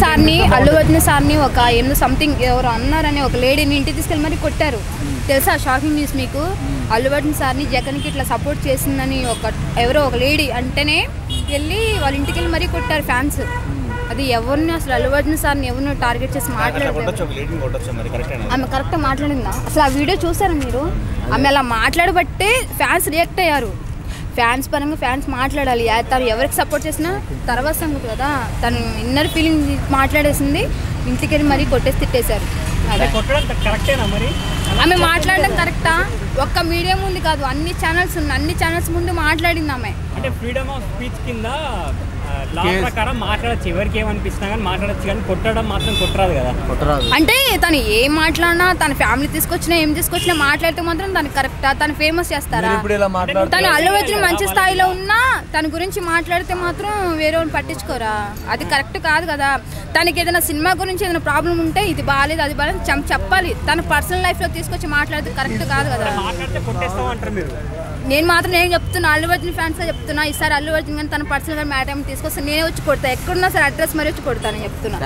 సార్ని ఒక సంథింగ్ ఎవరు అన్నారని ఒక లేడీని ఇంటికి తీసుకెళ్ళి మరి కొట్టారు తెలుసా? షాకింగ్ న్యూస్ మీకు. అల్లు అర్జున్ సార్ని జగన్కి ఇట్లా సపోర్ట్ చేసిందని ఎవరో ఒక లేడీ అంటేనే వెళ్ళి వాళ్ళ ఇంటికి వెళ్ళి మరీ కొట్టారు ఫ్యాన్స్. అది ఎవరిని అసలు అల్లు అర్జున్ సార్ని ఎవరిని టార్గెట్ చేసి మాట్లాడారు? ఆమె కరెక్ట్గా మాట్లాడిందా? అసలు ఆ వీడియో చూసారా మీరు? ఆమె అలా మాట్లాడబట్టే ఫ్యాన్స్ రియాక్ట్ అయ్యారు. ఫ్యాన్స్ పరంగా ఫ్యాన్స్ మాట్లాడాలి. తను ఎవరికి సపోర్ట్ చేసినా తర్వాత సంగతి కదా. తను ఇన్నర్ ఫీలింగ్ మాట్లాడేసింది, ఇంటికి వెళ్ళి మరీ కొట్టేసి తిట్టేశారు. ఆమె మాట్లాడడం కరెక్టా? ఒక్క మీడియా ముందు కాదు, అన్ని ఛానల్స్ ముందు మాట్లాడింది ఆమె. అంటే ఫ్రీడమ్ ఆఫ్ స్పీచ్ కింద లా ప్రకారం మాట్లాడచ్చు, ఎవరికి ఏమనిపిస్తున్నా కానీ మాట్లాడచ్చు, కానీ కొట్టడం మాత్రం కొట్టరాదు కదా. అంటే తను ఏం మాట్లాడినా, తన ఫ్యామిలీ ఏం తీసుకొచ్చినా మాట్లాడితే మాత్రం తను కరెక్టా? తను ఫేమస్ చేస్తారా? తను అల్లు అర్జున్ మంచి స్థాయిలో ఉన్నా తన గురించి మాట్లాడితే మాత్రం వేరే వాళ్ళు పట్టించుకోరా? అది కరెక్ట్ కాదు కదా. తనకి ఏదైనా సినిమా గురించి ఏదైనా ప్రాబ్లం ఉంటే ఇది బాగాలేదు అది బాగాలేదు చెప్పాలి. తన పర్సనల్ లైఫ్లో తీసుకొచ్చి మాట్లాడితే కరెక్ట్ కాదు కదా. నేను మాత్రం నేను చెప్తున్నా, అల్లు అర్జున్ ఫ్యాన్స్గా చెప్తున్నా, ఈసారి అల్లు అర్జున్ కానీ తన పర్సనల్గా మ్యాటర్ తీసుకొస్తే నేనే వచ్చి కొడతా. ఎక్కడున్నా సరే అడ్రస్ మరి వచ్చి కొడతానని చెప్తున్నా.